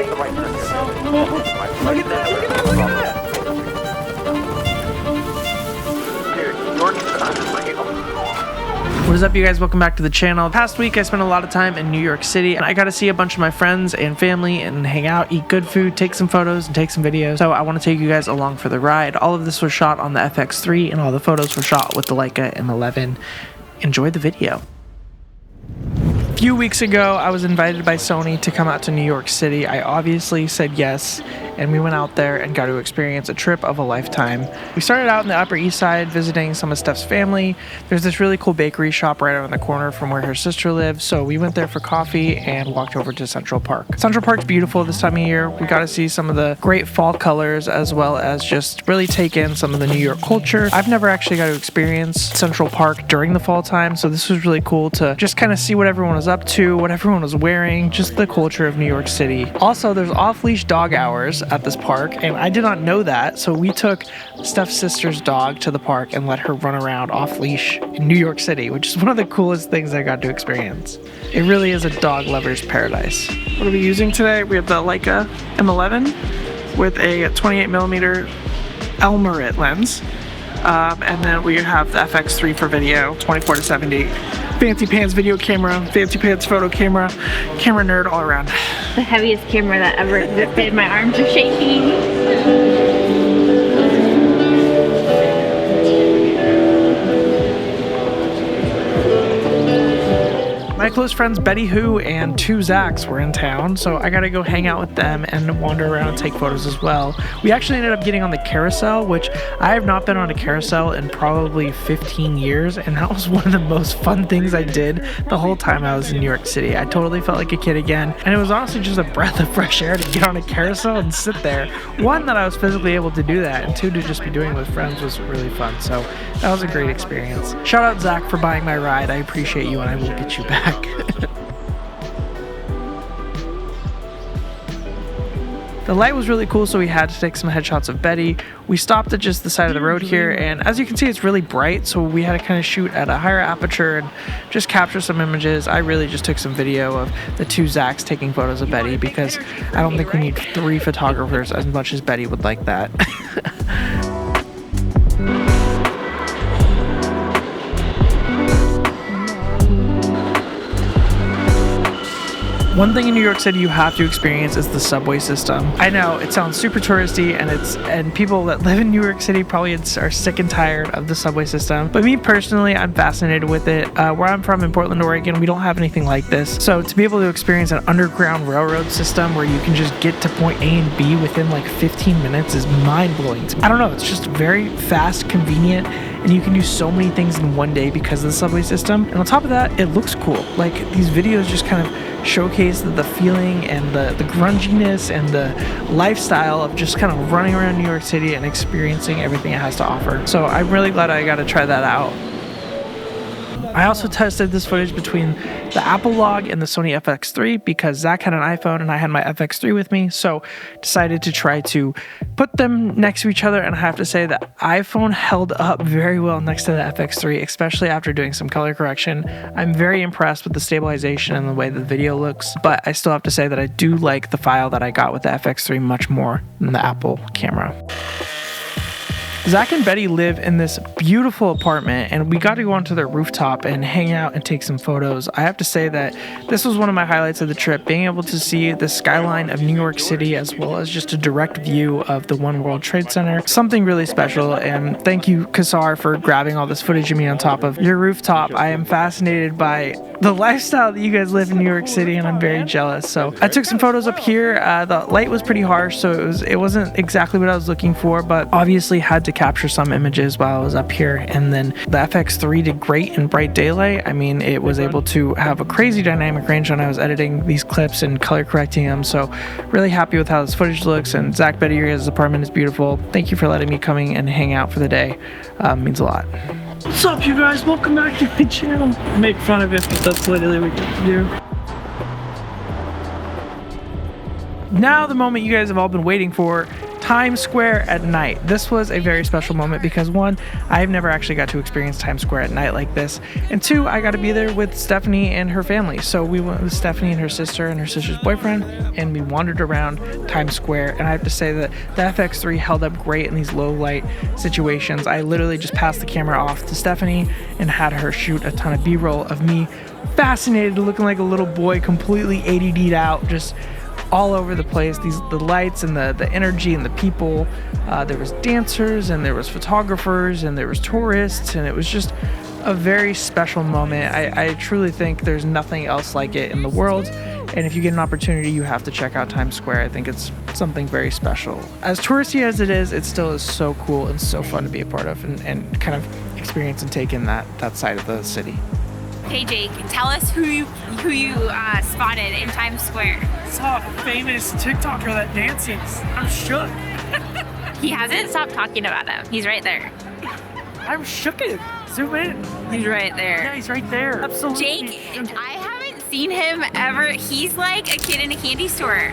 Look at that, look at that, look at that! What is up, you guys? Welcome back to the channel. Past week I spent a lot of time in New York City and I got to see a bunch of my friends and family and hang out, eat good food, take some photos and take some videos. So I want to take you guys along for the ride. All of this was shot on the FX3 and all the photos were shot with the Leica M11. Enjoy the video. A few weeks ago, I was invited by Sony to come out to New York City. I obviously said yes, and we went out there and got to experience a trip of a lifetime. We started out in the Upper East Side visiting some of Steph's family. There's this really cool bakery shop right around the corner from where her sister lives, so we went there for coffee and walked over to Central Park. Central Park's beautiful this time of year. We got to see some of the great fall colors as well as just really take in some of the New York culture. I've never actually got to experience Central Park during the fall time, so this was really cool to just kind of see what everyone was up to, what everyone was wearing, just the culture of New York City. Also, there's off-leash dog hours at this park, and I did not know that, so we took Steph's sister's dog to the park and let her run around off-leash in New York City, which is one of the coolest things I got to experience. It really is a dog lover's paradise. What are we using today? We have the Leica M11 with a 28mm Elmerit lens, and then we have the FX3 for video, 24-70. Fancy pants video camera, fancy pants photo camera, camera nerd all around. The heaviest camera that ever existed. My arms are shaking. My close friends Betty Who and two Zachs were in town, so I got to go hang out with them and wander around and take photos as well. We actually ended up getting on the carousel, which I have not been on a carousel in probably 15 years, and that was one of the most fun things I did the whole time I was in New York City. I totally felt like a kid again, and it was honestly just a breath of fresh air to get on a carousel and sit there. One, that I was physically able to do that, and two, to just be doing it with friends was really fun, so that was a great experience. Shout out Zach for buying my ride. I appreciate you, and I will get you back. The light was really cool, so we had to take some headshots of Betty. We stopped at just the side of the road here, and as you can see, it's really bright, so we had to kind of shoot at a higher aperture and just capture some images. I really just took some video of the two Zachs taking photos of Betty because I don't think we need 3 photographers as much as Betty would like that. One thing in New York City you have to experience is the subway system. I know it sounds super touristy, and people that live in New York City probably are sick and tired of the subway system. But me personally, I'm fascinated with it. Where I'm from in Portland, Oregon, we don't have anything like this. So to be able to experience an underground railroad system where you can just get to point A and B within like 15 minutes is mind-blowing to me. I don't know, it's just very fast, convenient, and you can do so many things in one day because of the subway system. And on top of that, it looks cool. Like, these videos just kind of showcase the feeling and the grunginess and the lifestyle of just kind of running around New York City and experiencing everything it has to offer. So I'm really glad I got to try that out. I also tested this footage between the Apple log and the Sony FX3 because Zach had an iPhone and I had my FX3 with me, so decided to try to put them next to each other, and I have to say the iPhone held up very well next to the FX3, especially after doing some color correction. I'm very impressed with the stabilization and the way the video looks, but I still have to say that I do like the file that I got with the FX3 much more than the Apple camera. Zach and Betty live in this beautiful apartment, and we got to go onto their rooftop and hang out and take some photos. I have to say that this was one of my highlights of the trip, being able to see the skyline of New York City as well as just a direct view of the One World Trade Center. Something really special, and thank you, Kassar, for grabbing all this footage of me on top of your rooftop. I am fascinated by the lifestyle that you guys live in New York City, and I'm very jealous. So I took some photos up here. The light was pretty harsh, so it wasn't exactly what I was looking for, but obviously had to capture some images while I was up here. And then the FX3 did great in bright daylight. I mean, it was able to have a crazy dynamic range when I was editing these clips and color correcting them. So really happy with how this footage looks. And Zach, Betty, your guys' apartment is beautiful. Thank you for letting me coming and hang out for the day. Means a lot. What's up, you guys? Welcome back to my channel. Make fun of it, but that's literally what we get to do. Now the moment you guys have all been waiting for. Times Square at night. This was a very special moment because one, I've never actually got to experience Times Square at night like this, and two, I got to be there with Stephanie and her family. So we went with Stephanie and her sister's boyfriend, and we wandered around Times Square, and I have to say that the FX3 held up great in these low light situations. I literally just passed the camera off to Stephanie and had her shoot a ton of B-roll of me fascinated, looking like a little boy, completely ADD'd out, just all over the place. The lights and the energy and the people. There was dancers and there was photographers and there was tourists, and it was just a very special moment. I truly think there's nothing else like it in the world, and if you get an opportunity, you have to check out Times Square. I think it's something very special. As touristy as it still is so cool and so fun to be a part of and kind of experience and take in that side of the city. Hey Jake, tell us who you spotted in Times Square. I saw a famous TikToker that dances. I'm shook. He hasn't stopped talking about him. He's right there. I'm shooked. Zoom in. He's right there. Yeah, he's right there. Absolutely. Jake, I haven't seen him ever. He's like a kid in a candy store.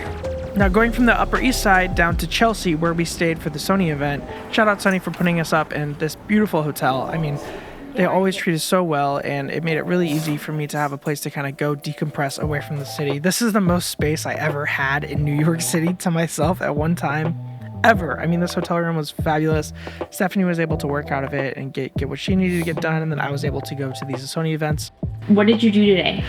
Now, going from the Upper East Side down to Chelsea, where we stayed for the Sony event. Shout out Sony for putting us up in this beautiful hotel. I mean, they always treat us so well, and it made it really easy for me to have a place to kind of go decompress away from the city. This is the most space I ever had in New York City to myself at one time, ever. I mean, this hotel room was fabulous. Stephanie was able to work out of it and get what she needed to get done, and then I was able to go to these Sony events. What did you do today?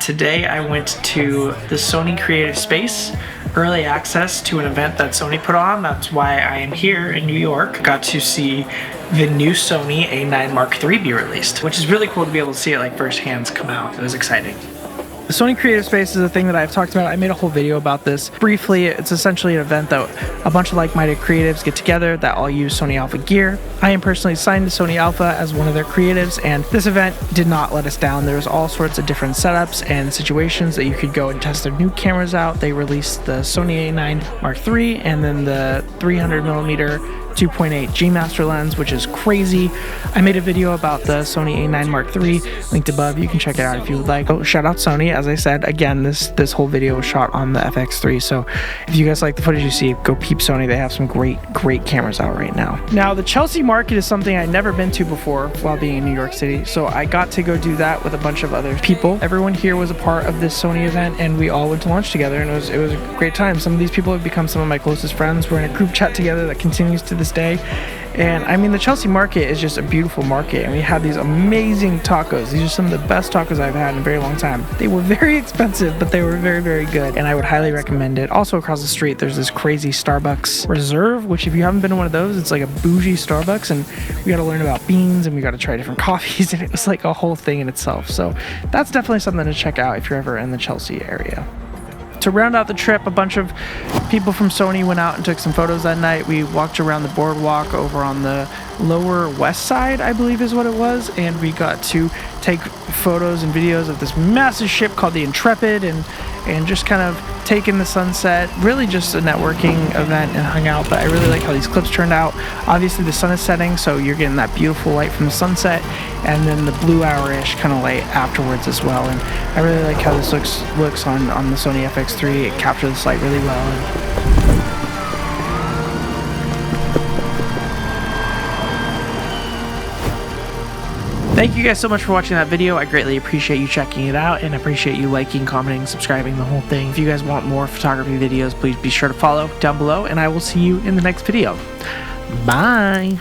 Today I went to the Sony Creative Space, early access to an event that Sony put on. That's why I am here in New York. Got to see the new Sony A9 Mark III be released, which is really cool to be able to see it like firsthand come out. It was exciting. The Sony Creative Space is a thing that I've talked about. I made a whole video about this briefly. It's essentially an event that a bunch of like-minded creatives get together that all use Sony Alpha gear. I am personally signed to Sony Alpha as one of their creatives, and this event did not let us down. There was all sorts of different setups and situations that you could go and test their new cameras out. They released the Sony A9 Mark III and then the 300mm 2.8 G Master lens, which is crazy. I made a video about the Sony A9 Mark III linked above. You can check it out if you would like. Oh, shout out Sony. As I said, again, this whole video was shot on the FX3, so if you guys like the footage you see, go peep Sony. They have some great cameras out right now. Now, the Chelsea market is something I'd never been to before while being in New York City, so I got to go do that with a bunch of other people. Everyone here was a part of this Sony event, and we all went to lunch together, and it was a great time. Some of these people have become some of my closest friends. We're in a group chat together that continues to this day. And I mean, the Chelsea market is just a beautiful market, and we had these amazing tacos. These are some of the best tacos I've had in a very long time. They were very expensive, but they were very good, and I would highly recommend it. Also, across the street there's this crazy Starbucks Reserve, which if you haven't been to one of those, it's like a bougie Starbucks, and we got to learn about beans and we got to try different coffees, and it was like a whole thing in itself. So that's definitely something to check out if you're ever in the Chelsea area. To round out the trip, a bunch of people from Sony went out and took some photos that night. We walked around the boardwalk over on the lower west side, I believe is what it was, and we got to take photos and videos of this massive ship called the Intrepid and just kind of take in the sunset. Really just a networking event and hung out, but I really like how these clips turned out. Obviously the sun is setting, so you're getting that beautiful light from the sunset, and then the blue hour-ish kind of light afterwards as well. And I really like how this looks on the Sony FX3. It captures this light really well. Thank you guys so much for watching that video. I greatly appreciate you checking it out, and appreciate you liking, commenting, subscribing, the whole thing. If you guys want more photography videos, please be sure to follow down below, and I will see you in the next video. Bye!